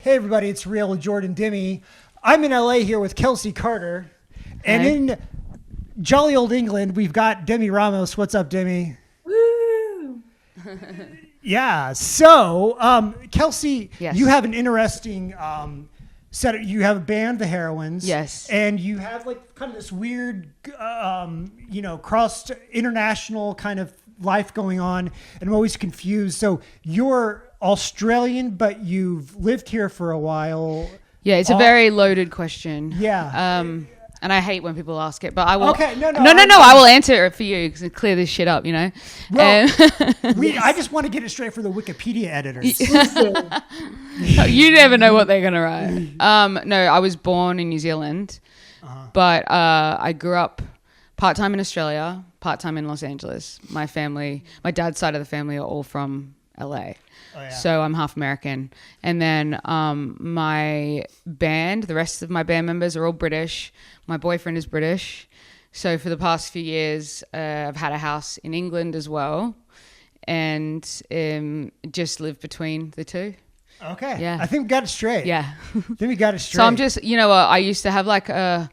Hey everybody, it's Real with Jordan Demi. I'm in LA here with Kelsy Karter. And in jolly old England, we've got Demi Ramos. What's up, Demi? Woo! Yeah. So, Kelsy, Yes. you have an interesting setup. You have a band, the Heroines. Yes. And you have like kind of this weird, cross international kind of life going on. And I'm always confused. So you're Australian, but you've lived here for a while. Yeah, it's a very loaded question. Yeah. And I hate when people ask it, but I will. Okay, no. I will answer it for you because clear this shit up, you know. Well, I just want to get it straight for the Wikipedia editors. You never know what they're gonna write. No, I was born in New Zealand, but I grew up part-time in Australia, part-time in Los Angeles. My dad's side of the family are all from LA. Oh, yeah. So I'm half American. And then my band, the rest of my band members are all British. My boyfriend is British. So for the past few years, I've had a house in England as well and just lived between the two. Okay. Yeah. I think we got it straight. Yeah. I think we got it straight. So I'm just, I used to have I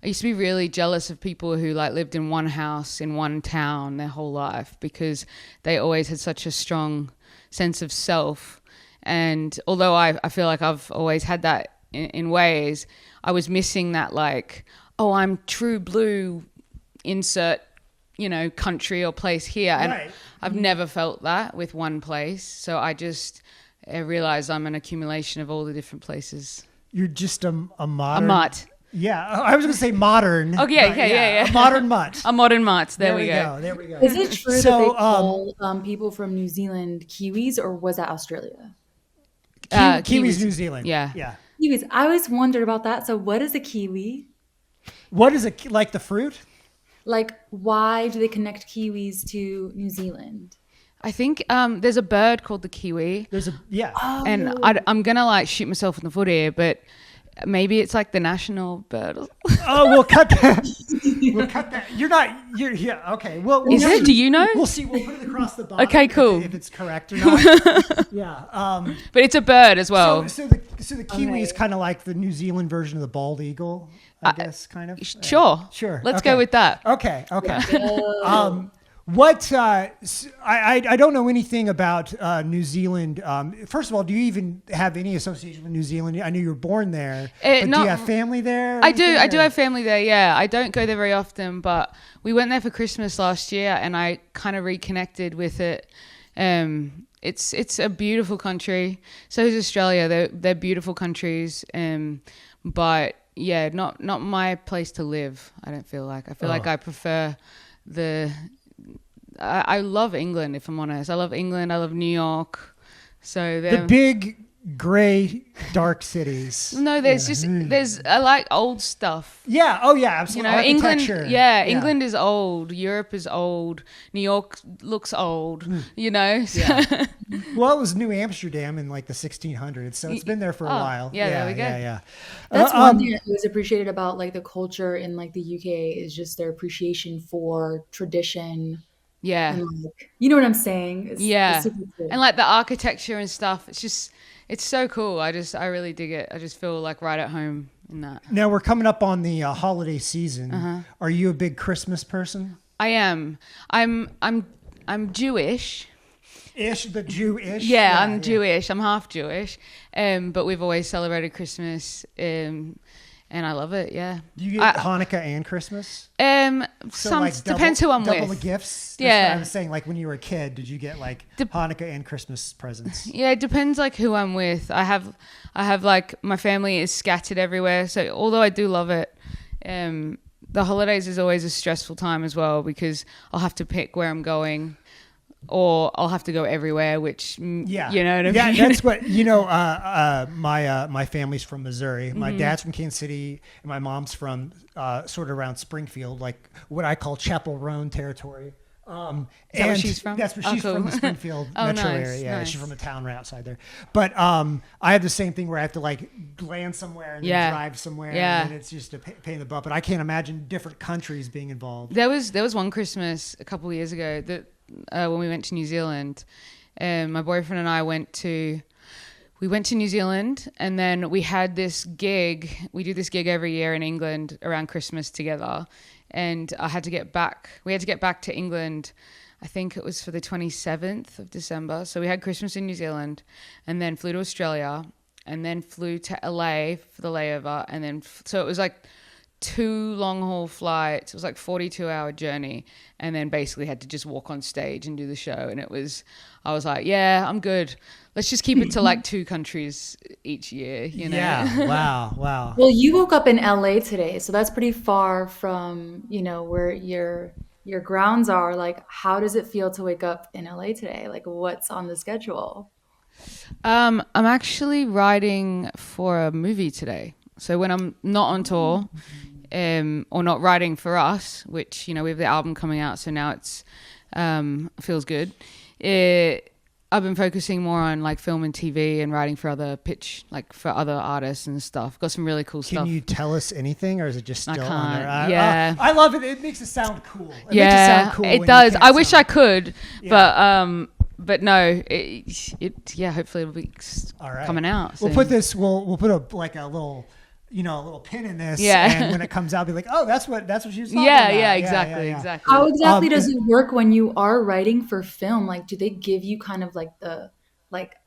used to be really jealous of people who lived in one house in one town their whole life because they always had such a strong sense of self. And although I feel like I've always had that in ways, I was missing that I'm true blue, insert, country or place here. And Right. I've never felt that with one place. So I realized I'm an accumulation of all the different places. You're just a modern. A mutt. Yeah. I was going to say modern. Oh, yeah. A modern mutt. A modern mutt. There we go. There we go. Is it true So, that they call people from New Zealand Kiwis, or was that Australia? Kiwis, New Zealand. Yeah. Yeah. Kiwis. I always wondered about that. So what is a Kiwi? What is it? Like the fruit? Why do they connect Kiwis to New Zealand? I think there's a bird called the kiwi. Oh. And I'm going to shoot myself in the foot here, but maybe it's the national bird. Oh, we'll cut that. We'll cut that. You're yeah. Okay. Well, Is it? Do you know? We'll see. We'll put it across the bottom. Okay, cool. If it's correct or not. Yeah. But it's a bird as well. So the kiwi is kind of like the New Zealand version of the bald eagle, I guess, kind of. Sure. Sure. Let's Okay. go with that. Okay. What I don't know anything about New Zealand. First of all, do you even have any association with New Zealand? I knew you were born there, but do you have family there? I do have family there. Yeah, I don't go there very often, but we went there for Christmas last year, and I kind of reconnected with it. It's a beautiful country. So is Australia. They're beautiful countries. But yeah, not my place to live. I don't feel like. I feel like I prefer I love England, if I'm honest. I love England. I love New York. So the big gray dark cities. No, I like old stuff. Yeah. Oh yeah. Absolutely. England. Architecture. Yeah, England is old. Europe is old. New York looks old. So. Yeah. Well, it was New Amsterdam in the 1600s, so it's been there for a while. Yeah, there we go. Yeah. That's one thing I was appreciated about the culture in the UK is just their appreciation for tradition. Yeah. And, you know what I'm saying? It's super cool. And the architecture and stuff. It's so cool. I really dig it. I just feel right at home in that. Now we're coming up on the holiday season. Are you a big Christmas person? I am. I'm Jewish. The Jew-ish? Yeah, I'm Jewish. I'm half Jewish. But we've always celebrated Christmas. And I love it, yeah. Do you get Hanukkah and Christmas? Depends who I'm with. Double the gifts? That's Yeah. what I was saying, when you were a kid, did you get Hanukkah and Christmas presents? Yeah, it depends who I'm with. I have my family is scattered everywhere. So although I do love it, the holidays is always a stressful time as well because I'll have to pick where I'm going. Or I'll have to go everywhere, which you know what I mean. Yeah, that's what my family's from Missouri. My dad's from Kansas City, and my mom's from sort of around Springfield, what I call Chapel Roan territory. Is that where she's from? That's where she's cool. from, the Springfield metro nice, area. Yeah, nice. she's from a town right outside there. But I have the same thing where I have to land somewhere and then drive somewhere, and it's just a pain in the butt. But I can't imagine different countries being involved. There was one Christmas a couple of years ago that when we went to New Zealand, my boyfriend and I went to we went to New Zealand, and then we had this gig. We do this gig every year in England around Christmas together. And I had to get back. We had to get back to England. I think it was for the 27th of December. So we had Christmas in New Zealand, and then flew to Australia, and then flew to LA for the layover. And then, so it was like 2 long haul flights. It was like 42-hour journey, and then basically had to just walk on stage and do the show. And I was like, yeah, I'm good. Let's just keep it to like 2 countries each year, you know? Yeah. Wow. Well, you woke up in LA today, so that's pretty far from, where your grounds are. Like, how does it feel to wake up in LA today? Like, what's on the schedule? I'm actually writing for a movie today. So when I'm not on tour, or not writing for us, which, we have the album coming out, so now it's feels good. I've been focusing more on like film and TV and writing for other artists and stuff. Got some really cool stuff. Can you tell us anything, or is it just still on there? Yeah. I love it. It makes it sound cool. It does. I wish I could, but no. Hopefully it'll be coming out soon. We'll put a little. A little pin in this, and when it comes out, be like, "Oh, that's what she was talking about." Exactly. How exactly does it work when you are writing for film? Like, do they give you kind of like a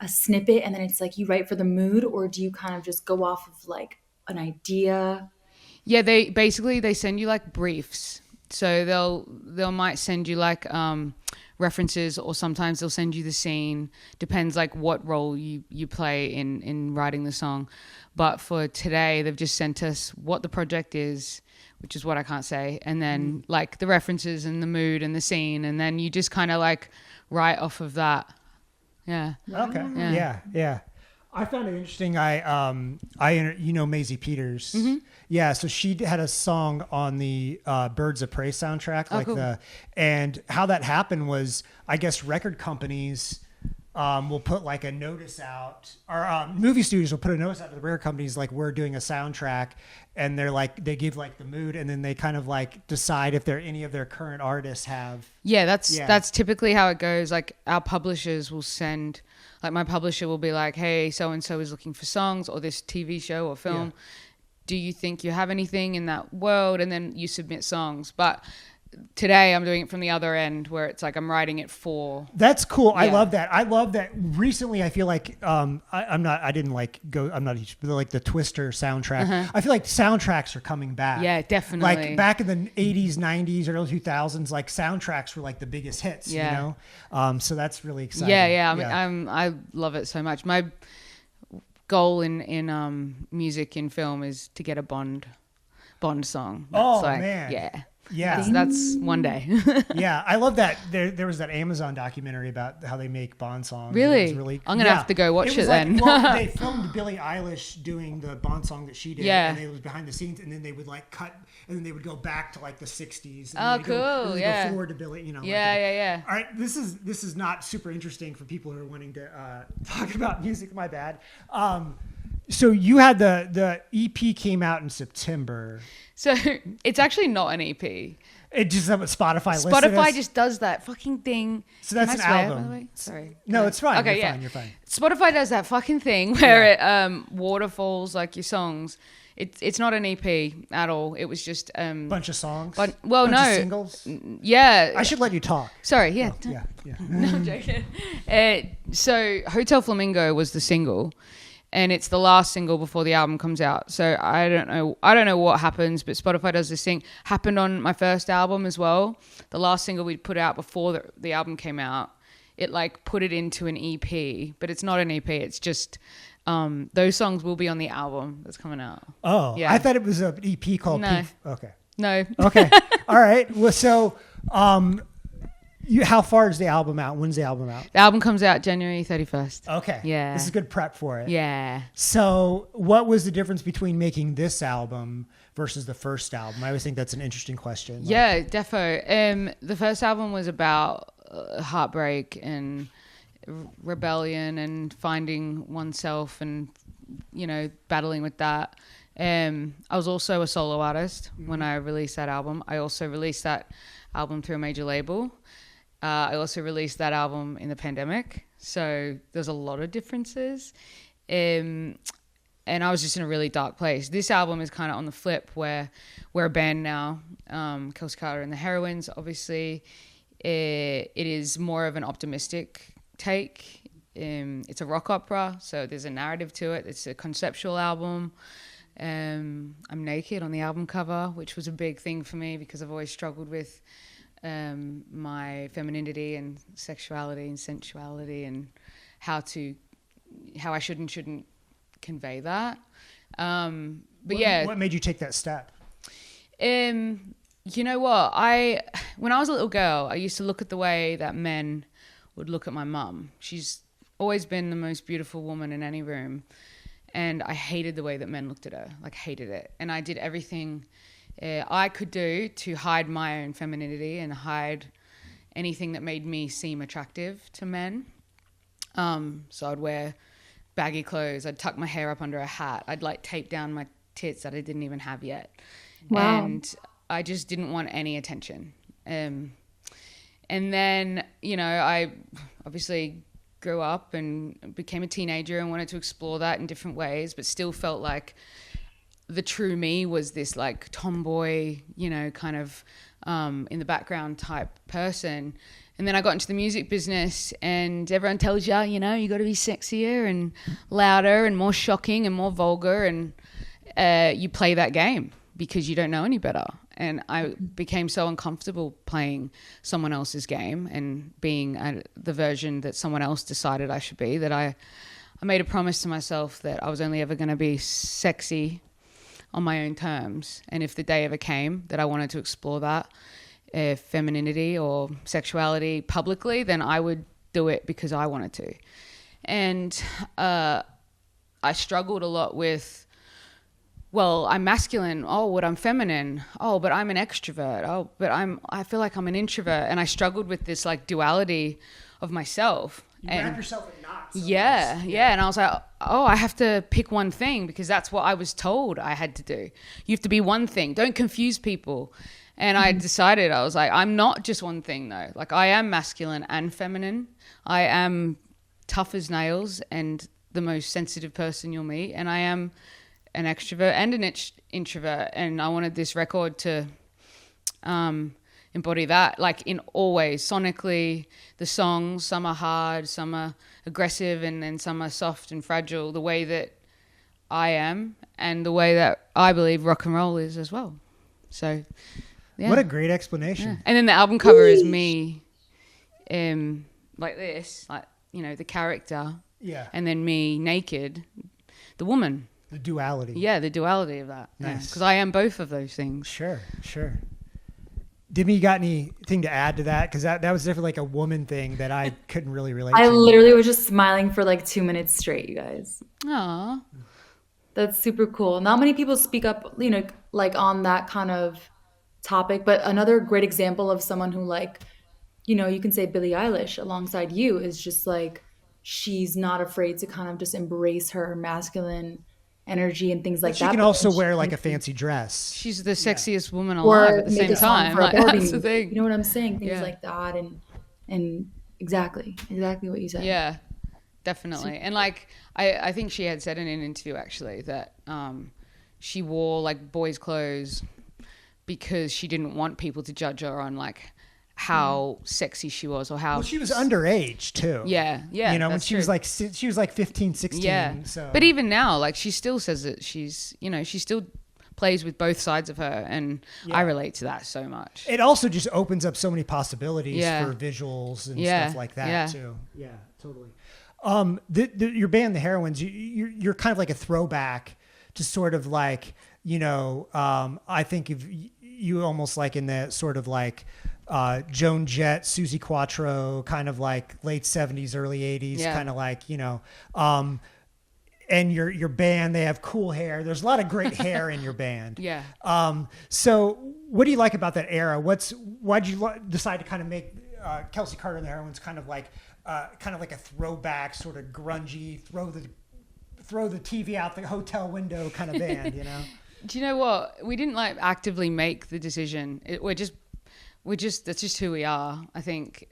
snippet, and then it's like you write for the mood, or do you kind of just go off of like an idea? Yeah, they send you like briefs, so they'll might send you like references, or sometimes they'll send you the scene. Depends like what role you play in writing the song. But for today, they've just sent us what the project is, which is what I can't say, and then like the references and the mood and the scene, and then you just kind of like write off of that. Yeah. Okay. Yeah. I found it interesting. Maisie Peters. Mm-hmm. Yeah. So she had a song on the Birds of Prey soundtrack, cool. And how that happened was, I guess record companies will put like a notice out, or movie studios will put a notice out to the record companies, like, we're doing a soundtrack, and they're like, they give like the mood, and then they kind of like decide if any of their current artists have. Yeah, that's typically how it goes. Like, our publishers will send, like, my publisher will be like, hey, so and so is looking for songs, or this TV show or film. Yeah. Do you think you have anything in that world? And then you submit songs. But today I'm doing it from the other end, where it's like I'm writing it for. That's cool. Yeah. I love that. Recently, I feel like I'm not a huge, but like the Twister soundtrack. Uh-huh. I feel like soundtracks are coming back. Yeah, definitely. Like back in the 80s, 90s, early 2000s, like soundtracks were like the biggest hits. Yeah. So that's really exciting. Yeah. I love it so much. My goal in music and film is to get a Bond song. That's man. Yeah. Yeah, that's one day. Yeah, I love that. There was that Amazon documentary about how they make Bond songs. Really? I'm gonna have to go watch it then. Well, they filmed Billie Eilish doing the Bond song that she did. Yeah, and it was behind the scenes, and then they would like cut, and then they would go back to like the 60s. And cool. Go forward to Billie. Yeah. All right, this is not super interesting for people who are wanting to talk about music. My bad. So you had the EP came out in September. So it's actually not an EP. It just Spotify just does that fucking thing. So that's an album. By the way? Sorry. No, it's fine. Okay, You're fine. Spotify does that fucking thing where it waterfalls like your songs. It's not an EP at all. It was just bunch of songs. Bunch of singles. Yeah. I should let you talk. Sorry. Yeah. Oh, yeah. No, I'm joking. So Hotel Flamingo was the single. And it's the last single before the album comes out. So I don't know what happens, but Spotify does this thing. Happened on my first album as well. The last single we put out before the album came out, it like put it into an EP, but it's not an EP. It's just those songs will be on the album that's coming out. Oh, yeah. I thought it was an EP called. No. Okay. No. Okay. All right. Well, so how far is the album out? When's the album out? The album comes out January 31st. Okay. Yeah. This is good prep for it. Yeah. So what was the difference between making this album versus the first album? I always think that's an interesting question. Yeah, defo. The first album was about heartbreak and rebellion and finding oneself and, battling with that. I was also a solo artist when I released that album. I also released that album through a major label. I also released that album in the pandemic. So there's a lot of differences. And I was just in a really dark place. This album is kind of on the flip, where we're a band now, Kelsy Karter and the Heroines. Obviously, it is more of an optimistic take. It's a rock opera, so there's a narrative to it. It's a conceptual album. I'm naked on the album cover, which was a big thing for me because I've always struggled with my femininity and sexuality and sensuality and how I should and shouldn't convey that. What made you take that step? You know what? When I was a little girl, I used to look at the way that men would look at my mum. She's always been the most beautiful woman in any room. And I hated the way that men looked at her, like hated it. And I did everything I could do to hide my own femininity and hide anything that made me seem attractive to men. So I'd wear baggy clothes. I'd tuck my hair up under a hat. I'd like tape down my tits that I didn't even have yet. Wow. And I just didn't want any attention. And then, I obviously grew up and became a teenager and wanted to explore that in different ways, but still felt like the true me was this like tomboy, kind of in the background type person. And then I got into the music business and everyone tells you, you got to be sexier and louder and more shocking and more vulgar. And you play that game because you don't know any better. And I became so uncomfortable playing someone else's game and being the version that someone else decided I should be that I made a promise to myself that I was only ever going to be sexy on my own terms. And if the day ever came that I wanted to explore that femininity or sexuality publicly, then I would do it because I wanted to. And I struggled a lot with, well, I'm masculine. Oh, but I'm feminine. Oh, but I'm an extrovert. Oh, but I feel like I'm an introvert. And I struggled with this like duality of myself. You wrap yourself in knots. Yeah. And I was like, oh, I have to pick one thing because that's what I was told I had to do. You have to be one thing. Don't confuse people. And I decided, I was like, I'm not just one thing though. Like I am masculine and feminine. I am tough as nails and the most sensitive person you'll meet. And I am an extrovert and an introvert, and I wanted this record to embody that, like in all ways. Sonically, the songs, some are hard, some are aggressive, and then some are soft and fragile, the way that I am and the way that I believe rock and roll is as well. So, yeah. What a great explanation. Yeah. And then the album cover is me like this, like, the character. Yeah. And then me naked, the woman. The duality. Yeah, the duality of that. Nice. Because I am both of those things. Sure. Demi, you got anything to add to that? Because that was definitely like a woman thing that I couldn't really relate to. I literally was just smiling for like 2 minutes straight, you guys. Aw. That's super cool. Not many people speak up, like on that kind of topic. But another great example of someone who like, you can say Billie Eilish alongside you is just like, she's not afraid to kind of just embrace her masculine energy and things like that. She can also wear like a fancy dress. She's the sexiest woman alive at the same time. Like, that's the thing. You know what I'm saying? Things like that and exactly what you said. Yeah, definitely. And like I think she had said in an interview actually that she wore like boys' clothes because she didn't want people to judge her on like how sexy she was or how she was underage too. Yeah. When she was like 15, 16. Yeah. So. But even now, like she still says that she's, she still plays with both sides of her, and I relate to that so much. It also just opens up so many possibilities for visuals and stuff like that too. Yeah, totally. Your band, the Heroines, you're kind of like a throwback to sort of like, I think of you almost like in the sort of like Joan Jett, Susie Quattro, kind of like late 70s, early 80s, kind of like, and your band, they have cool hair. There's a lot of great hair in your band. Yeah. So what do you like about that era? Why'd you decide to kind of make Kelsy Karter and the Heroines kind of like a throwback, sort of grungy, throw the TV out the hotel window kind of band, Do you know what? We didn't like actively make the decision. that's just who we are. I think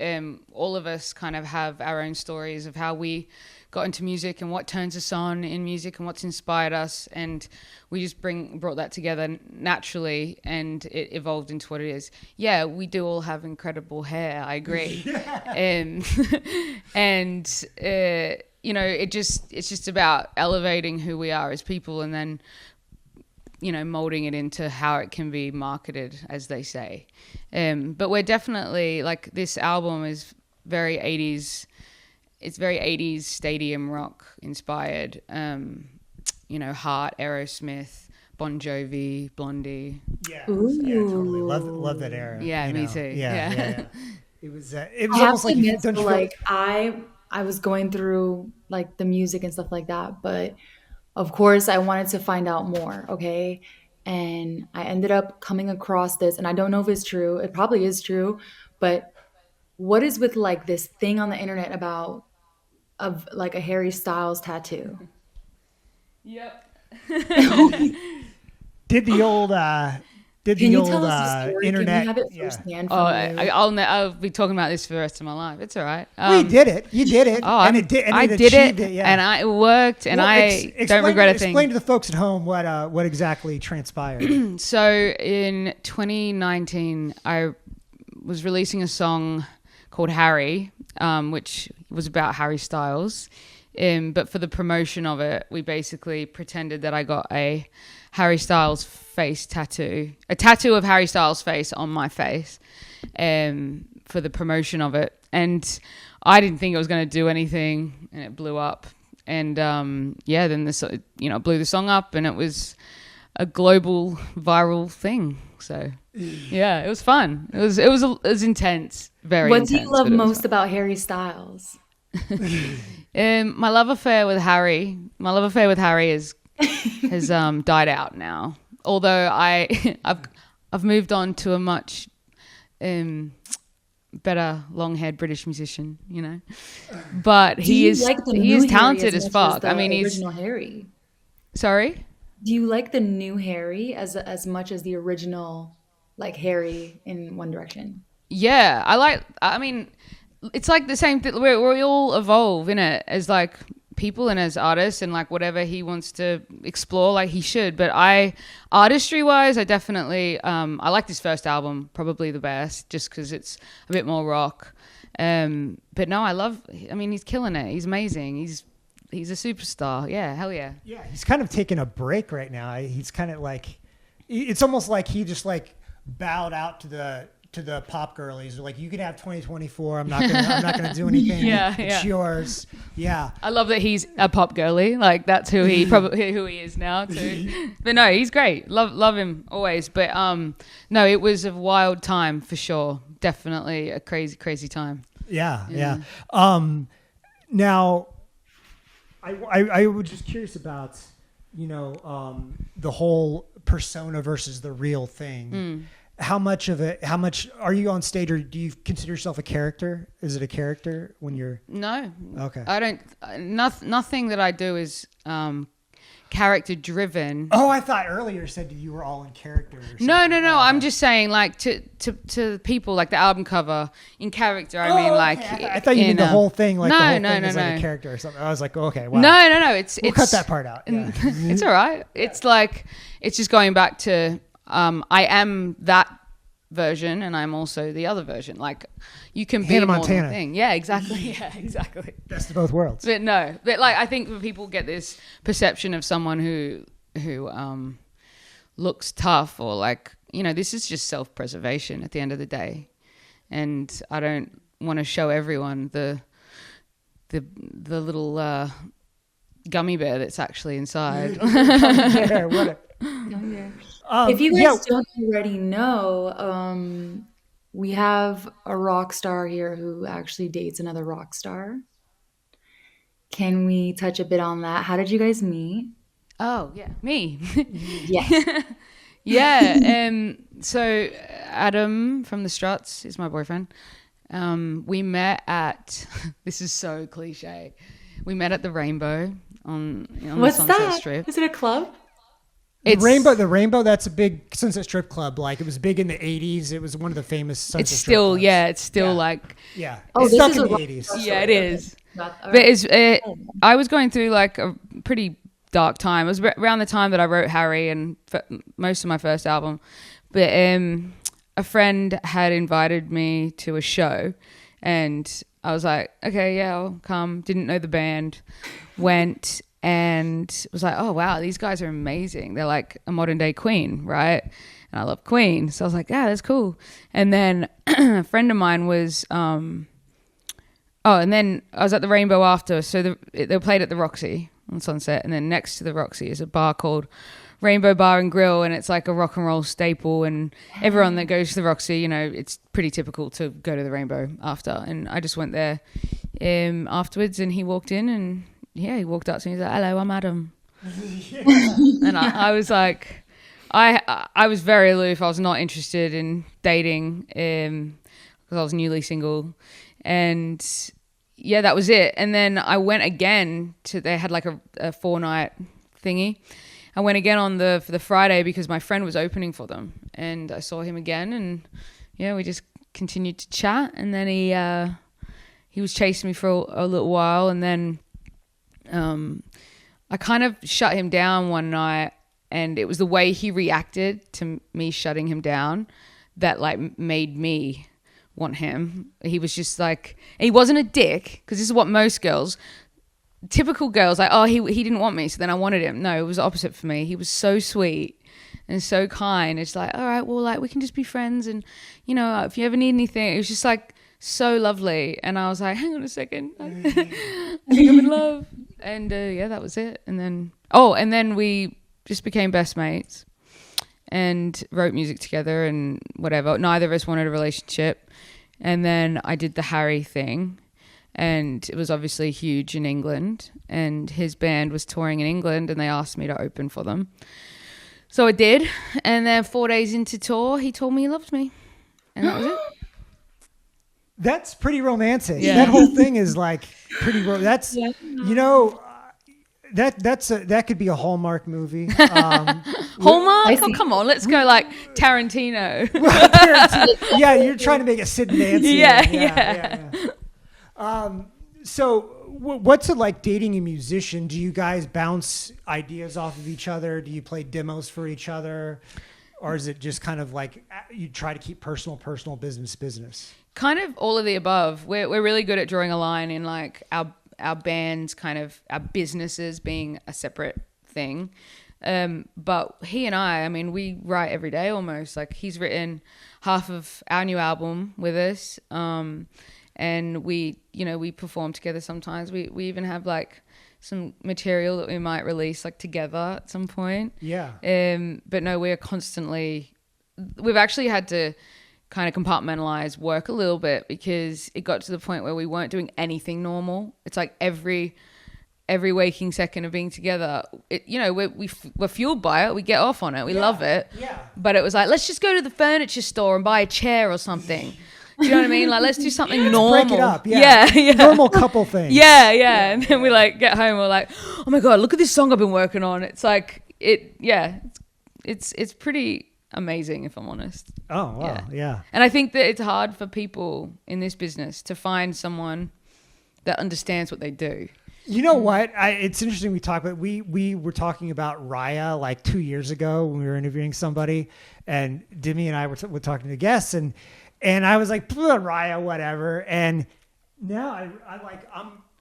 all of us kind of have our own stories of how we got into music and what turns us on in music and what's inspired us, and we just brought that together naturally, and it evolved into what it is. Yeah, we do all have incredible hair, I agree. And you know, it's just about elevating who we are as people, and then, you know, molding it into how it can be marketed, as they say. But we're definitely, like, this album is very 80s. It's very 80s stadium rock inspired. You know, Heart, Aerosmith, Bon Jovi, Blondie. Yeah, yeah, totally. Love that era. Yeah, me too. Yeah. It was I almost like admit, so, like I was going through like the music and stuff like that, but of course I wanted to find out more. Okay. And I ended up coming across this, and I don't know if it's true. It probably is true, but what is with like this thing on the internet about of like a Harry Styles tattoo? Yep. Did the old Can you tell us the story? internet? Can you have it Yeah. firsthand Oh, from you? I'll be talking about this for the rest of my life. It's all right. We did it. You did it. Oh, and it did. And I it did achieved it, yeah. and it worked, and Well, I don't regret a thing. Explain to the folks at home what exactly transpired. So in 2019, I was releasing a song called Harry, which was about Harry Styles. But for the promotion of it, we basically pretended that I got a Harry Styles face tattoo, a tattoo of Harry Styles' face on my face, for the promotion of it. And I didn't think it was going to do anything, and it blew up. And then this, blew the song up, and it was a global viral thing. So yeah, it was fun. It was intense, very. What intense, do you love but it was most fun. about Harry Styles? My love affair with Harry has died out now. Although I've moved on to a much better long-haired British musician, you know. But he is talented as fuck. I mean, he's original Harry. Sorry? Do you like the new Harry as much as the original, like Harry in One Direction? Yeah, I mean, it's like the same thing. We all evolve in it as like people and as artists, and like whatever he wants to explore, like he should. But artistry wise, I definitely I like this first album probably the best, just because it's a bit more rock. But no, I mean, he's killing it. He's amazing. He's a superstar. Yeah, hell yeah. Yeah, he's kind of taking a break right now. He's kind of like, it's almost like he just like bowed out to the pop girlies. Like, you can have 2024. I'm not gonna do anything. It's yours. Yeah. I love that he's a pop girly. Like, that's who he is now too. But no, he's great. Love him always. But no, it was a wild time for sure. Definitely a crazy time. Yeah. Now, I was just curious about, the whole persona versus the real thing. How much are you on stage, or do you consider yourself a character? Is it a character when you're? No. Okay. I don't. Nothing that I do is character driven. Oh, I thought earlier said you were all in character. No. I'm just saying, like, to people, like the album cover in character. I mean, like, I thought you meant the whole thing. Like, is like a character or something. I was like, okay, wow. No. We'll cut that part out. Yeah. It's all right. It's like, it's just going back to. I am that version, and I'm also the other version. Like, you can be more than one thing. Yeah, exactly. Yeah, exactly. Best of both worlds. But like, I think when people get this perception of someone who looks tough, or like, this is just self-preservation at the end of the day, and I don't want to show everyone the little gummy bear that's actually inside. If you guys don't already know, we have a rock star here who actually dates another rock star. Can we touch a bit on that? How did you guys meet? Oh, yeah. Me. Yes. Yeah. So Adam from the Struts is my boyfriend. We met at, this is so cliche. We met at the Rainbow on What's the Sunset that? Strip. Is it a club? The Rainbow, that's a big Sunset Strip Club. Like it was big in the 80s. It was one of the famous Sunset Strip clubs. It's still like. Yeah. Oh, it's this stuck is in a the rock 80s. story. Yeah, it is. But I was going through like a pretty dark time. It was around the time that I wrote Harry and most of my first album. But a friend had invited me to a show and I was like, okay, yeah, I'll come. Didn't know the band. Went and was like, oh, wow, these guys are amazing. They're like a modern day Queen, right? And I love Queen. So I was like, yeah, that's cool. And then a friend of mine was, and then I was at the Rainbow after. So they played at the Roxy on Sunset. And then next to the Roxy is a bar called Rainbow Bar and Grill, and it's like a rock and roll staple, and everyone that goes to the Roxy, you know, it's pretty typical to go to the Rainbow after. And I just went there afterwards, and he walked in, and he walked up to me. He's like, hello, I'm Adam. And I was like, I was very aloof. I was not interested in dating because I was newly single, and that was it. And then I went again they had like a 4-night thingy. I went again for the Friday because my friend was opening for them, and I saw him again, and we just continued to chat. And then he was chasing me for a little while, and then I kind of shut him down one night, and it was the way he reacted to me shutting him down that like made me want him. He was just like, he wasn't a dick, because this is what most girls. Typical girls, like, oh, he didn't want me, so then I wanted him. No, it was the opposite for me. He was so sweet and so kind. It's like, all right, well, like, we can just be friends, and, you know, if you ever need anything. It was just, like, so lovely. And I was like, hang on a second. I think I'm in love. And, that was it. And then we just became best mates and wrote music together and whatever. Neither of us wanted a relationship. And then I did the Harry thing. And it was obviously huge in England, and his band was touring in England, and they asked me to open for them. So I did, and then 4 days into tour, he told me he loved me, and that was it. That's pretty romantic. Yeah. That whole thing is like pretty. That's you know. That could be a Hallmark movie. Hallmark? Oh, come on, let's go like Tarantino. Yeah, you're trying to make it Sid and Nancy. Yeah. So what's it like dating a musician? Do you guys bounce ideas off of each other? Do you play demos for each other? Or is it just kind of like you try to keep personal, business? Kind of all of the above. We're really good at drawing a line in like our bands, kind of our businesses being a separate thing. But he and I mean, we write every day almost. Like he's written half of our new album with us. And we perform together sometimes. We even have like some material that we might release like together at some point. Yeah. But no, we've actually had to kind of compartmentalize work a little bit because it got to the point where we weren't doing anything normal. It's like every waking second of being together, we're fueled by it. We get off on it. We love it. Yeah. But it was like, let's just go to the furniture store and buy a chair or something. Do you know what I mean? Like, let's do something normal. Break it up. Yeah. Normal couple things. Yeah. And then we like get home. We're like, oh my God, look at this song I've been working on. It's like, it's pretty amazing if I'm honest. Oh, wow. Yeah. And I think that it's hard for people in this business to find someone that understands what they do. You know what? It's interesting we talk about, we were talking about Raya like 2 years ago when we were interviewing somebody, and Demi and I were talking to guests, and I was like, Raya, whatever. And now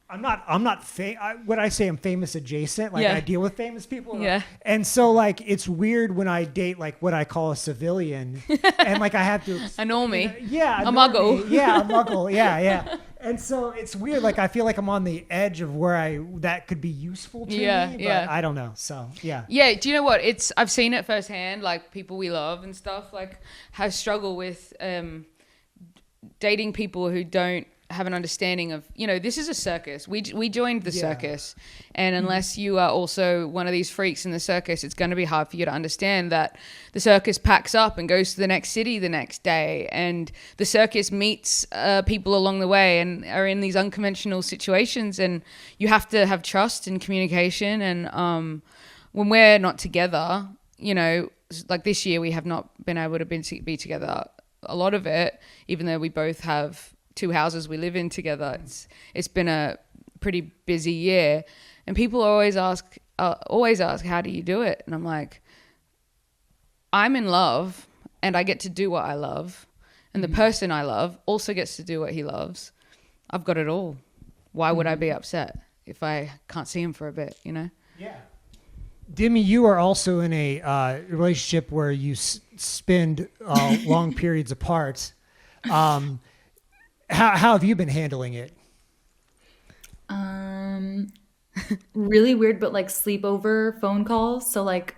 I'm famous adjacent. Like I deal with famous people. Yeah. And so like, it's weird when I date like what I call a civilian and like I have to. A normie. Yeah. A muggle. Yeah. A muggle. Yeah. And so it's weird. Like I feel like I'm on the edge of where that could be useful to me, but I don't know. So yeah. Yeah. Do you know what? I've seen it firsthand. Like people we love and stuff like have struggle with dating people who don't have an understanding of, this is a circus. We joined the circus, and unless you are also one of these freaks in the circus, it's going to be hard for you to understand that the circus packs up and goes to the next city the next day, and the circus meets people along the way and are in these unconventional situations, and you have to have trust and communication. And when we're not together, you know, like this year we have not been able to be together. A lot of it, even though we both have 2 houses we live in together, it's been a pretty busy year. And people always ask, how do you do it? And I'm like, I'm in love and I get to do what I love. And the person I love also gets to do what he loves. I've got it all. Why would I be upset if I can't see him for a bit, you know? Yeah. Demi, you are also in a relationship where you spend long periods apart. How have you been handling it? Really weird, but like sleepover phone calls. So like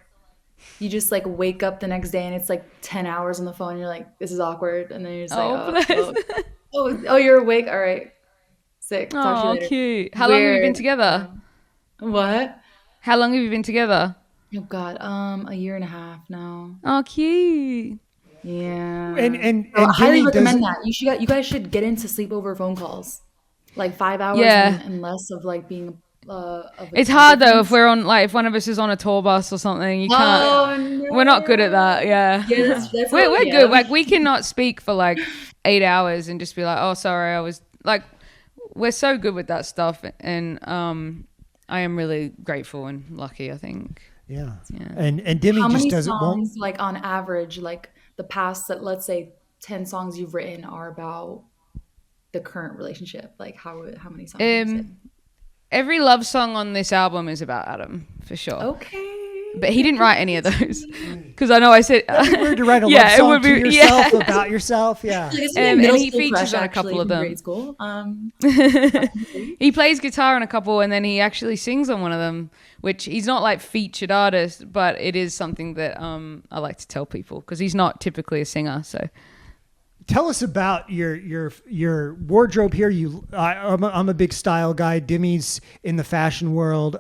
you just like wake up the next day and it's like 10 hours on the phone. And you're like, this is awkward. And then you're just like, oh, you're awake. All right. Sick. Talk to you later. Cute. How long have you been together? What? How long have you been together? Oh God. A year and a half now. Oh, cute. Yeah. And I highly Demi recommend that. You guys should get into sleepover phone calls. Like 5 hours and less of like being it's hard though if we're on like if one of us is on a tour bus or something, you can't. No. We're not good at that. Yeah, that's we're good. Like we cannot speak for like 8 hours and just be like, oh, sorry, I was like, we're so good with that stuff, and I am really grateful and lucky, I think. Yeah. And Demi how just many does songs, like on average, like the past, that let's say 10 songs you've written are about the current relationship? Like how many songs? Every love song on this album is about Adam, for sure. Okay. But he didn't write any of those. Because I know I said... That'd be weird to write a love song to yourself about yourself, yeah. And he features on a couple of them. Grade school. He plays guitar on a couple, and then he actually sings on one of them, which he's not like featured artist, but it is something that I like to tell people, because he's not typically a singer, so... Tell us about your wardrobe here. I'm a big style guy. Demi's in the fashion world.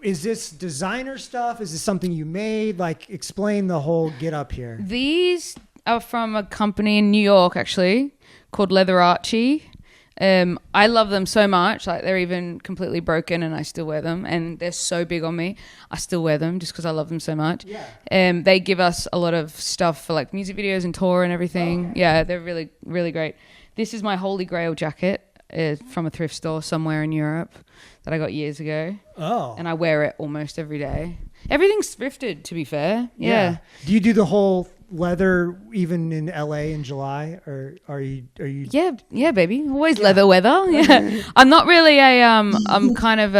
Is this designer stuff? Is this something you made? Like, explain the whole get up here. These are from a company in New York, actually, called Leather Archie. I love them so much. Like, they're even completely broken and I still wear them, and they're so big on me. I still wear them just because I love them so much. Yeah. They give us a lot of stuff for like music videos and tour and everything. Okay. Yeah, they're really, really great. This is my Holy Grail jacket from a thrift store somewhere in Europe that I got years ago. Oh. And I wear it almost every day. Everything's thrifted, to be fair. Yeah. Do you do the whole leather even in LA in July, or are you yeah baby, always leather weather. Yeah. I'm not really I'm kind of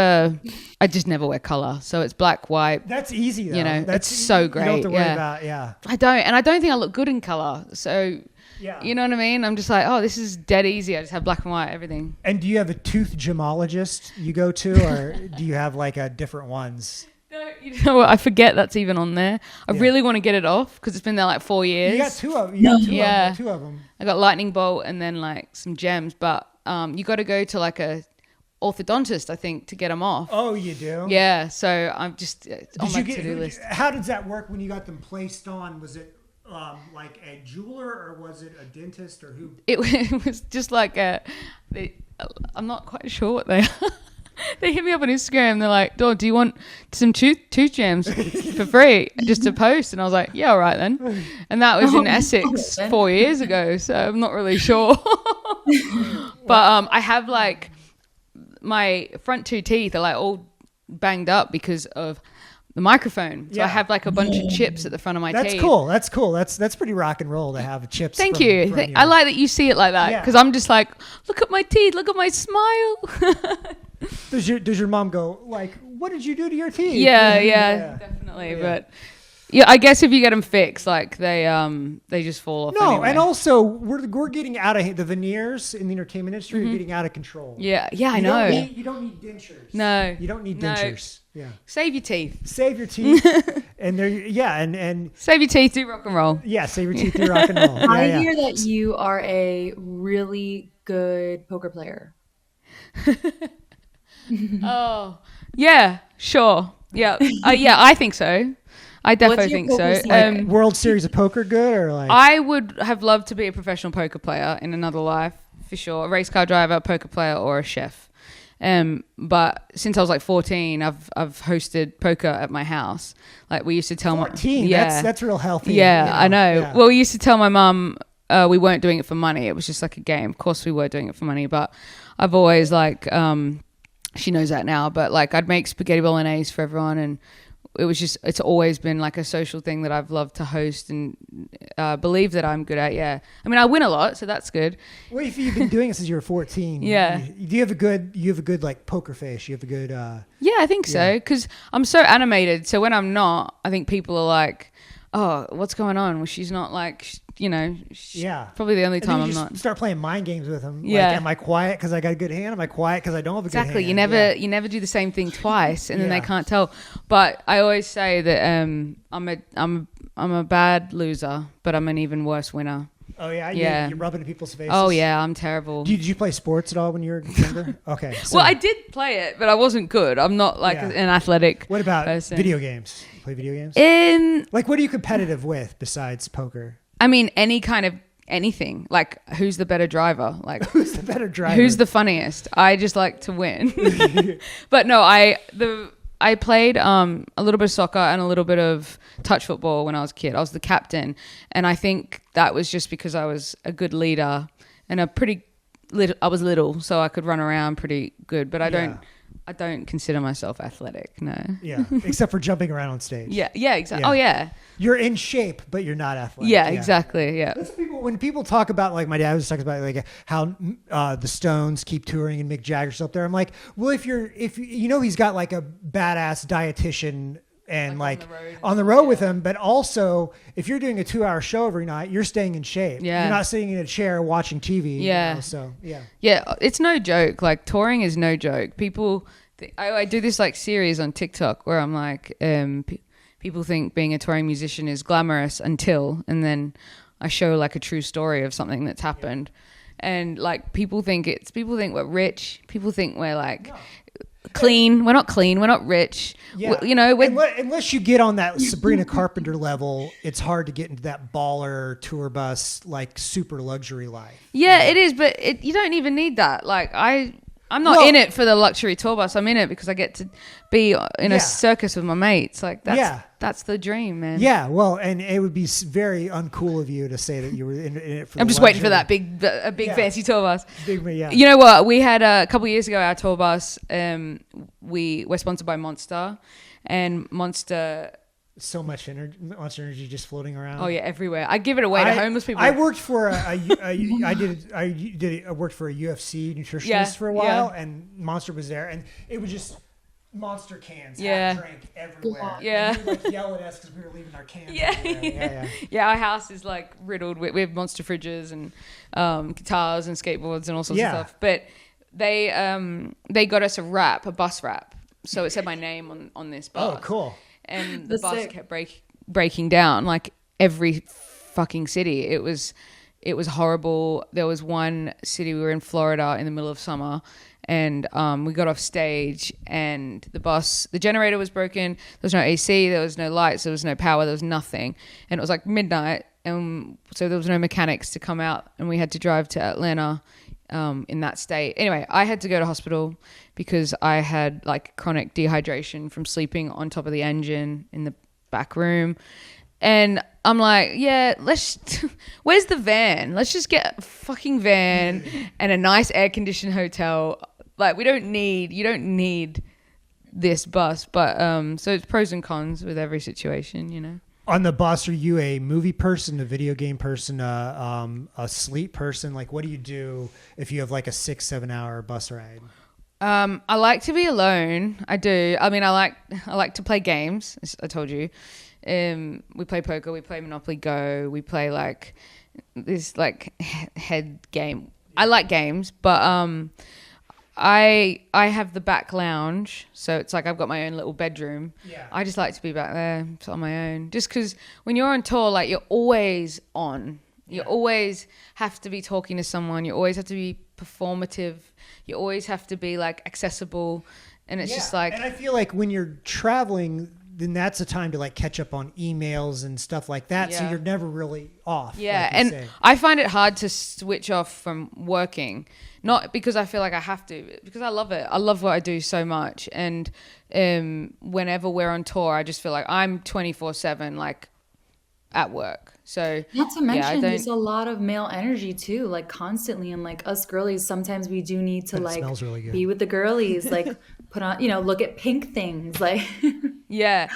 I just never wear color, so it's black, white. That's easy though. You know, that's so great. You don't have to worry about I don't think I look good in color, so you know what I mean. I'm just like, oh, this is dead easy. I just have black and white everything. And do you have a tooth gemologist you go to, or do you have like a different ones? No, you know what? I forget that's even on there. I really want to get it off because it's been there like 4 years. You got two of them. Two of them. I got lightning bolt and then like some gems, but you got to go to like a orthodontist, I think, to get them off. Oh, you do? Yeah. So I'm just on my to-do list. How does that work when you got them placed on? Was it like a jeweler, or was it a dentist, or who? It was just like I'm not quite sure what they are. They hit me up on Instagram. They're like, "Dog, do you want some tooth jams for free just to post?" And I was like, "Yeah, all right then." And that was in Essex 4 years ago, so I'm not really sure. But I have like my front 2 teeth are like all banged up because of the microphone. So I have like a bunch of chips at the front of my teeth. That's cool. That's pretty rock and roll to have chips. Thank you. I like that you see it like that, because I'm just like, look at my teeth, look at my smile. Does your mom go like, what did you do to your teeth? Yeah, definitely. Yeah. But yeah, I guess if you get them fixed, like they just fall off. No, anyway. And also we're getting out of the veneers in the entertainment industry. Are getting out of control. Yeah, I know. You don't need dentures. No, you don't need dentures. Yeah, save your teeth. Save your teeth, and and save your teeth. Do rock and roll. Yeah, save your teeth. Do rock and roll. I hear that you are a really good poker player. Oh, yeah, sure. Yeah. I think so. I definitely think so. Like World Series of Poker good, or like? I would have loved to be a professional poker player in another life, for sure. A race car driver, a poker player, or a chef. But since I was like 14, I've hosted poker at my house. Like we used to tell 14, that's real healthy. Yeah, I know. Yeah. Well, we used to tell my mum we weren't doing it for money. It was just like a game. Of course we were doing it for money, but I've always like, she knows that now, but like I'd make spaghetti bolognese for everyone, and it's always been like a social thing that I've loved to host and believe that I'm good at. Yeah. I mean, I win a lot, so that's good. Well, if you've been doing it since you were 14, Yeah. you have a good like poker face. You have a good, Yeah, I think so. Cause I'm so animated. So when I'm not, I think people are like, oh, what's going on? Well, she's not like, she's probably the only time I'm not. Start playing mind games with them. Yeah. Like, am I quiet because I got a good hand? Am I quiet because I don't have a good hand? Exactly. You never do the same thing twice, and then they can't tell. But I always say that I'm a bad loser, but I'm an even worse winner. Oh yeah, yeah. You're rubbing in people's faces. Oh yeah, I'm terrible. Did you play sports at all when you were younger? Okay. So, well, I did play it, but I wasn't good. I'm not like an athletic. What about person. Video games? Play video games? Like, what are you competitive with besides poker? I mean, any kind of anything. Like, who's the better driver? Like, who's the better driver? Who's the funniest? I just like to win. But no, I played a little bit of soccer and a little bit of touch football when I was a kid. I was the captain, and I think that was just because I was a good leader and I was little, so I could run around pretty good. But I don't consider myself athletic. No. Yeah, except for jumping around on stage. Yeah, exactly. Yeah. Oh yeah. You're in shape, but you're not athletic. Yeah, exactly. Yeah. When people talk about, like, my dad always talks about like how the Stones keep touring and Mick Jagger's up there. I'm like, well, if he's got like a badass dietitian and like on the road with him, but also if you're doing a 2-hour show every night, you're staying in shape. Yeah. You're not sitting in a chair watching TV. Yeah. So yeah. Yeah, it's no joke. Like, touring is no joke. People, I do this like series on TikTok where I'm like, people think being a touring musician is glamorous and then I show like a true story of something that's happened. And like people think we're rich. People think we're like clean. We're not clean. We're not rich. Yeah. Unless you get on that Sabrina Carpenter level, it's hard to get into that baller tour bus, like super luxury life. Yeah, it is. But you don't even need that. Like I'm not in it for the luxury tour bus. I'm in it because I get to be in a circus with my mates. Like that's the dream, man. Yeah, well, and it would be very uncool of you to say that you were in it for. I'm just waiting for that big fancy tour bus. Yeah. You know what? We had a couple of years ago our tour bus. We're sponsored by Monster, and Monster. So much Monster Energy just floating around. Oh yeah, everywhere. I give it away to homeless people. I worked for I worked for a UFC nutritionist for a while, and Monster was there, and it was just Monster cans, half drink everywhere. Yeah, and he would, like, yell at us because we were leaving our cans. Yeah. Our house is like riddled with Monster fridges and guitars and skateboards and all sorts of stuff. But they got us a bus wrap, so it said my name on this bus. Oh, cool. And the bus kept breaking down like every fucking city. It was horrible. There was one city, we were in Florida in the middle of summer, and we got off stage and the generator was broken. There was no AC, there was no lights, there was no power, there was nothing. And it was like midnight, and so there was no mechanics to come out, and we had to drive to Atlanta in that state. Anyway, I had to go to hospital because I had like chronic dehydration from sleeping on top of the engine in the back room. And I'm like, where's the van? Let's just get a fucking van and a nice air conditioned hotel. Like, you don't need this bus, but so it's pros and cons with every situation, you know. On the bus, are you a movie person, a video game person, a sleep person? Like, what do you do if you have like a 6-7 hour bus ride? I like to be alone. I do. I mean, I like to play games, as I told you. We play poker, we play Monopoly Go, we play like this like head game. I like games, but I have the back lounge, so it's like I've got my own little bedroom. Yeah. I just like to be back there on my own. Just because when you're on tour, like, you're always on. You always have to be talking to someone. You always have to be performative. You always have to be like accessible. And it's just like... And I feel like when you're traveling, then that's a time to like catch up on emails and stuff like that. So you're never really off. Yeah. Like And say. I find it hard to switch off from working, not because I feel like I have to, because I love it. I love what I do so much. And whenever we're on tour, I just feel like I'm 24/7, like at work. So not to mention there's a lot of male energy too, like constantly, and like us girlies sometimes we do need to like really good. be with the girlies, like put on, you know, look at pink things, like yeah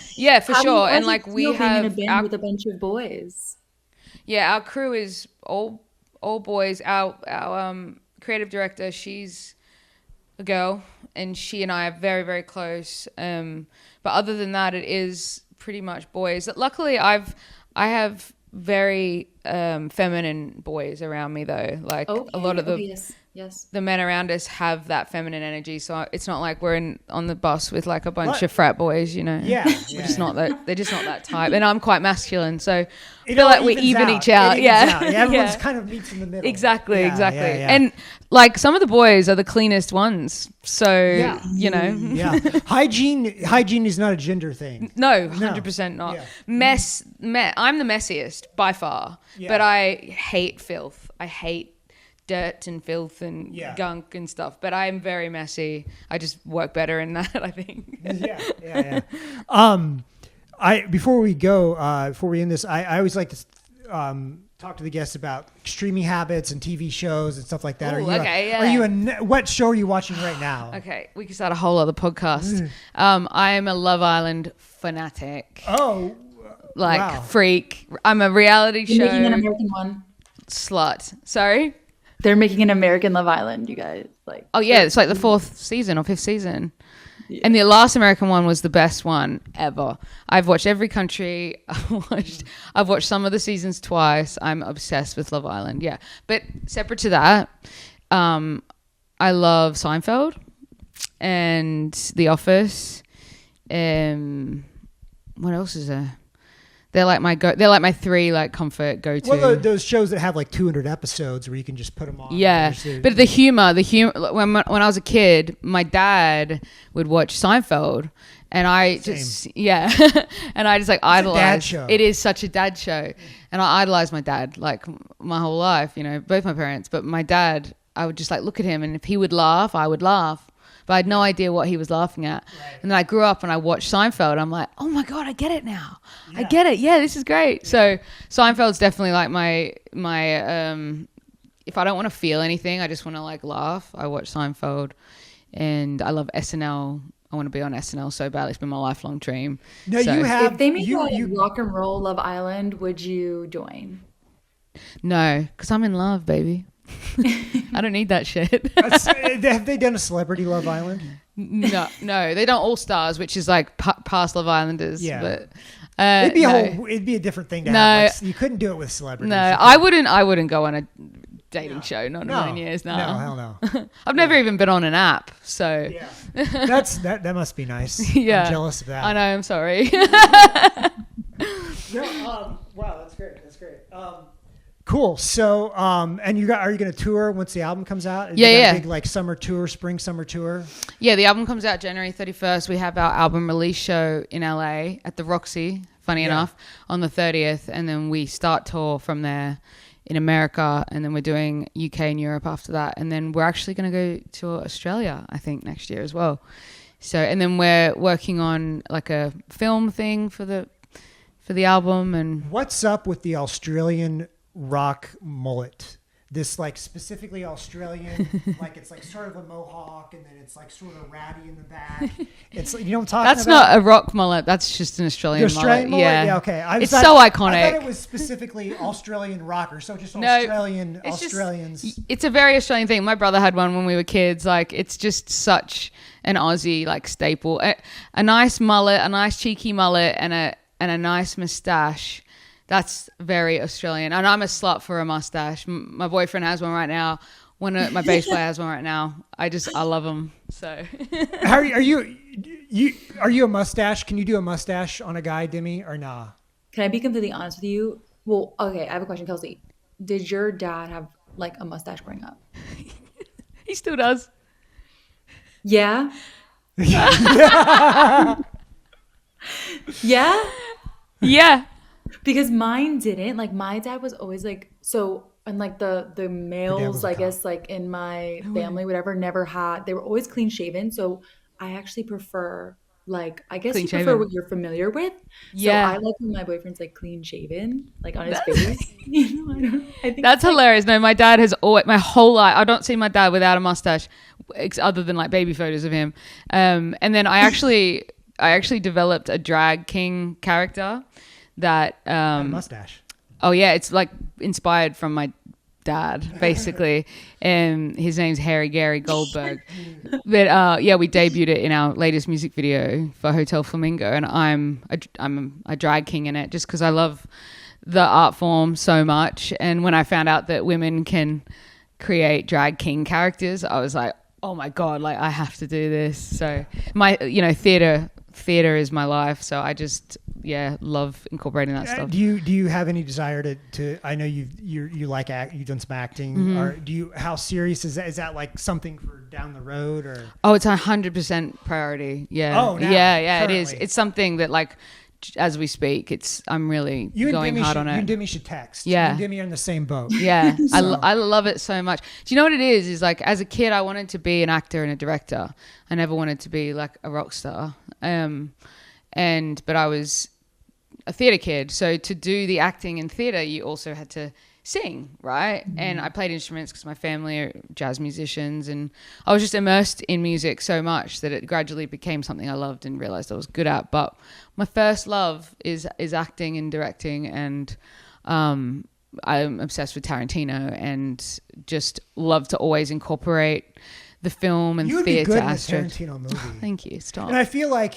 for sure. And like we have in a band with a bunch of boys. Yeah, our crew is all boys. Our creative director, she's a girl, and she and I are very, very close. But other than that, it is pretty much boys. Luckily, I have very feminine boys around me though. Like a lot of the yes. the men around us have that feminine energy, so it's not like we're on the bus with like a bunch of frat boys, you know. Yeah, we're just not that. They're just not that type, and I'm quite masculine, so I feel like we even each out. Everyone's kind of meets in the middle. Exactly. Yeah. And like some of the boys are the cleanest ones, so you know. Yeah, hygiene is not a gender thing. No, 100% not. Yeah. I'm the messiest by far, but I hate filth. I hate dirt and filth and gunk and stuff, but I'm very messy. I just work better in that, I think. Yeah. Before we end this, I always like to talk to the guests about streaming habits and TV shows and stuff like that. Ooh, What show are you watching right now? Okay, we can start a whole other podcast. I am a Love Island fanatic. Oh, freak. I'm a reality show making an American one. Slut. Sorry? They're making an American Love Island, you guys. Like, oh yeah, it's like the 4th season or 5th season. Yeah. And the last American one was the best one ever. I've watched every country. I've watched some of the seasons twice. I'm obsessed with Love Island. Yeah. But separate to that, I love Seinfeld and The Office. What else is there? They're like my 3 like comfort go-to. Well, those shows that have like 200 episodes where you can just put them on. Yeah, but the humor. When I was a kid, my dad would watch Seinfeld, and I and I just like idolized. It is such a dad show, and I idolized my dad like my whole life. You know, both my parents, but my dad, I would just like look at him, and if he would laugh, I would laugh. But I had no idea what he was laughing at. Right. And then I grew up and I watched Seinfeld. And I'm like, oh my God, I get it now. Yeah. I get it. Yeah, this is great. Yeah. So Seinfeld's definitely like my if I don't want to feel anything, I just want to like laugh, I watch Seinfeld. And I love SNL. I want to be on SNL so badly. It's been my lifelong dream. No, so, if they make a rock and roll Love Island, would you join? No, because I'm in love, baby. I don't need that shit. Have they done a Celebrity Love Island? No, they don't All Stars, which is like past Love Islanders. Yeah, but it'd be a different thing to have. Like, you couldn't do it with celebrities. No, I wouldn't go on a dating show. Not in a million years. No, hell no. I've never even been on an app. So that must be nice. Yeah, I'm jealous of that. I know. I'm sorry. Wow, that's great. Cool. So, and are you going to tour once the album comes out? Yeah. Big like summer tour, spring summer tour. Yeah, the album comes out January 31st. We have our album release show in LA at the Roxy. Funny enough, on the 30th, and then we start tour from there in America, and then we're doing UK and Europe after that, and then we're actually going to go to Australia, I think, next year as well. So, and then we're working on like a film thing for the album. And what's up with the Australian rock mullet? This like specifically Australian, like it's like sort of a mohawk, and then it's like sort of ratty in the back. It's you know what I'm talking That's about? Not a rock mullet. That's just an Australian mullet. Yeah, okay. It's so iconic. I thought it was specifically Australian rockers, so just Australians. It's a very Australian thing. My brother had one when we were kids. Like it's just such an Aussie like staple. A nice mullet, a nice cheeky mullet, and a nice moustache. That's very Australian. And I'm a slut for a mustache. My boyfriend has one right now. My bass player has one right now. I love them. So, are you a mustache? Can you do a mustache on a guy, Demi, or nah? Can I be completely honest with you? Well, okay, I have a question, Kelsey. Did your dad have like a mustache growing up? He still does. Yeah. Yeah. Yeah. Because mine didn't. Like my dad was always like so, and like the males, was a I cop. guess, like in my family, whatever, never had. They were always clean shaven. So I actually prefer, like, I guess Clean you prefer shaven. what you're familiar with. So Yeah. I like when my boyfriend's like clean shaven, like on his face. You know, I think That's it's, like, hilarious. No, my dad has always, my whole life, I don't see my dad without a mustache, other than like baby photos of him. And then I actually developed a drag king character that, mustache. oh yeah, it's like inspired from my dad, basically. And his name's Harry Gary Goldberg. But yeah, we debuted it in our latest music video for Hotel Flamingo, and I'm a drag king in it just because I love the art form so much. And when I found out that women can create drag king characters, I was like, oh my God, like I have to do this. So my, theater is my life. So I just, love incorporating that stuff. Do you have any desire to I know you like you've done some acting, or how serious is that? Is that like something for down the road, or? Oh, it's 100% priority. Yeah. Oh, now, yeah, currently. it is. It's something that like, as we speak, I'm really going hard on it. You and Demi should text. Yeah. You and Demi are in the same boat. Yeah, So. I love it so much. Do you know what it is? Is like as a kid, I wanted to be an actor and a director. I never wanted to be like a rock star. But I was a theater kid. So to do the acting in theater, you also had to sing, right? Mm-hmm. And I played instruments because my family are jazz musicians, and I was just immersed in music so much that it gradually became something I loved and realized I was good at. But my first love is acting and directing, and I'm obsessed with Tarantino and just love to always incorporate the film and you would theater be good aspect. in a Tarantino movie. Thank you. Stop. And I feel like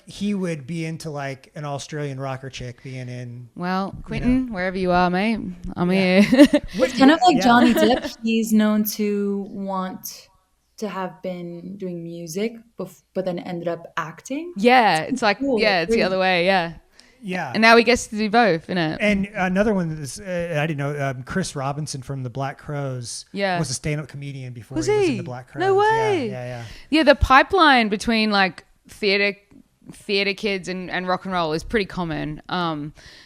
he would be into like an Australian rocker chick being in. Well, Quentin, wherever you are, mate, I'm here. It's kind of like Johnny Depp. He's known to want to have been doing music, but then ended up acting. Yeah, it's like cool. it's the other way. Yeah. Yeah. And now he gets to do both, innit? And another one is, I didn't know, Chris Robinson from the Black Crows was a stand-up comedian before he was in the Black Crows. No way. Yeah, the pipeline between like theater kids and rock and roll is pretty common.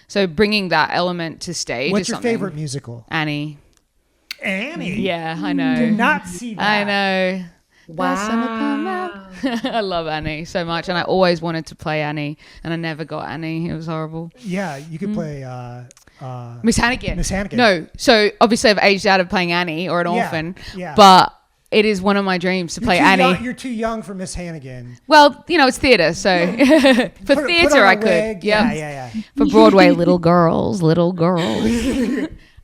So bringing that element to stage. What's your favorite musical? Annie. Yeah, I know. Did not see that. I know. Wow. I love Annie so much, and I always wanted to play Annie, and I never got Annie. It was horrible. Yeah, you could play Miss Hannigan. Miss Hannigan. No, so obviously I've aged out of playing Annie or an orphan, yeah. but it is one of my dreams to play Annie. You're too young for Miss Hannigan. Well, it's theater, so for theater I could. Yeah. For Broadway, little girls.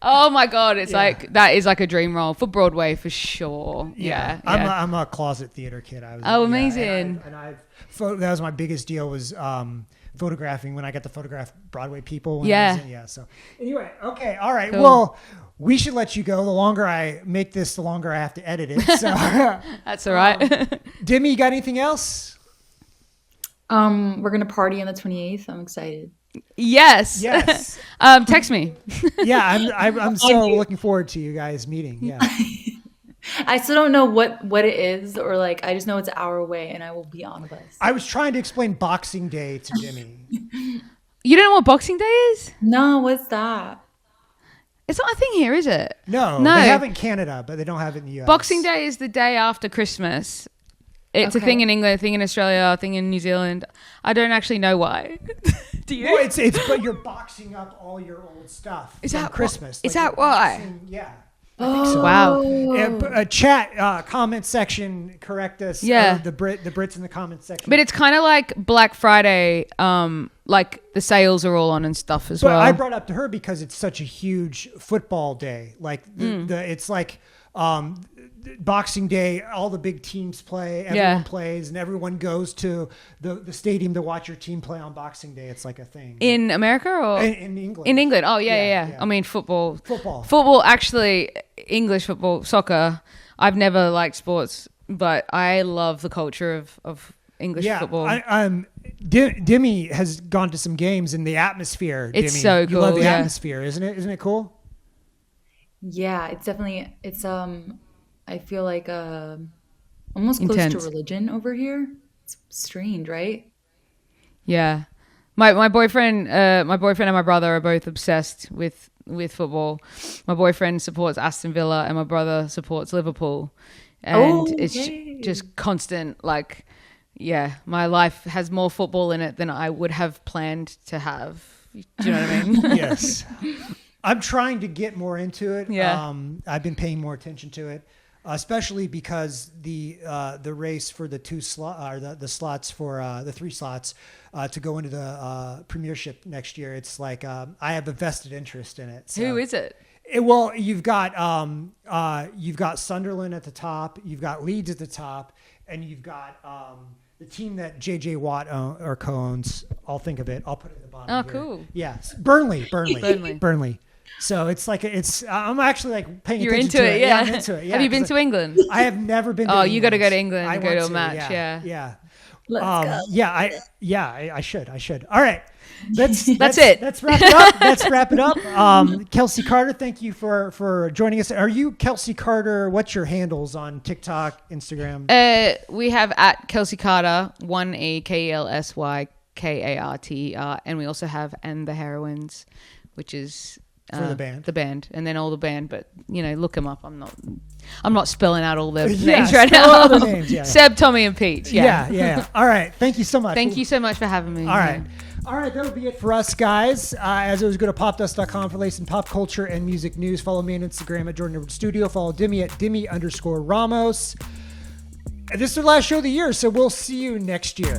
Oh my God, it's like that is like a dream role for Broadway for sure. Yeah. I'm a closet theater kid. Amazing. That was my biggest deal was photographing when I got to photograph Broadway people. So anyway, okay, all right. Cool. Well, we should let you go. The longer I make this, the longer I have to edit it. So that's all right. Demi, you got anything else? We're gonna party on the 28th. I'm excited. Yes. Text me. Yeah, I'm so looking forward to you guys meeting. Yeah. I still don't know what it is, or like I just know it's our way, and I will be on a bus. I was trying to explain Boxing Day to Demi. You don't know what Boxing Day is? No, what's that? It's not a thing here, is it? No. They have it in Canada, but they don't have it in the US. Boxing Day is the day after Christmas. It's a thing in England, a thing in Australia, a thing in New Zealand. I don't actually know why. Do you? Well, it's but you're boxing up all your old stuff. Is that Christmas? Is that why? Yeah. I think so. Wow. Chat comment section, correct us. Yeah. The Brits in the comment section. But it's kind of like Black Friday. Like the sales are all on and stuff as well. But I brought it up to her because it's such a huge football day. Like it's like. Boxing Day, all the big teams play, everyone plays, and everyone goes to the stadium to watch your team play on Boxing Day. It's like a thing. In America or? In England. In England. Oh, yeah. I mean, football. Football, actually, English football, soccer. I've never liked sports, but I love the culture of English football. Demi has gone to some games in the atmosphere. It's Demi. so cool. You love the atmosphere, isn't it? Isn't it cool? Yeah, it's definitely, I feel like almost intense. close to religion over here. It's strange, right? Yeah. My boyfriend and my brother are both obsessed with football. My boyfriend supports Aston Villa and my brother supports Liverpool, and it's just constant. Like, yeah, my life has more football in it than I would have planned to have. Do you know what I mean? Yes. I'm trying to get more into it. Yeah. I've been paying more attention to it, especially because the race for the the slots for the 3 slots to go into the Premiership next year. It's like I have a vested interest in it. So. Who is it? Well, you've got Sunderland at the top, you've got Leeds at the top, and you've got the team that JJ Watt or co-owns. I'll think of it. I'll put it at the bottom. Oh, here. cool. Yes, Burnley. So it's like I'm actually like paying You're attention into to it. it. Yeah. I'm into it. Yeah, have you been to England? I have never been. to You got to go to England I and go want to a match. Yeah. Let's go. Yeah, I should. All right. That's it. Let's wrap it up. Kelsy Karter, thank you for joining us. Are you Kelsy Karter? What's your handles on TikTok, Instagram? We have at Kelsy Karter, 1EKLSYKARTER, and we also have and the Heroines, which is for the band, and then all the band. But look them up. I'm not spelling out all the Yeah, names right spell now. all the names, yeah. Seb, Tommy, and Pete. Yeah. All right. Thank you so much. Thank you so much for having me. All right. All right, that'll be it for us, guys. As always, go to popdust.com for latest in pop culture and music news. Follow me on Instagram at Jordan Edwards Studio. Follow Demi at Demi_Ramos. And this is the last show of the year, so we'll see you next year.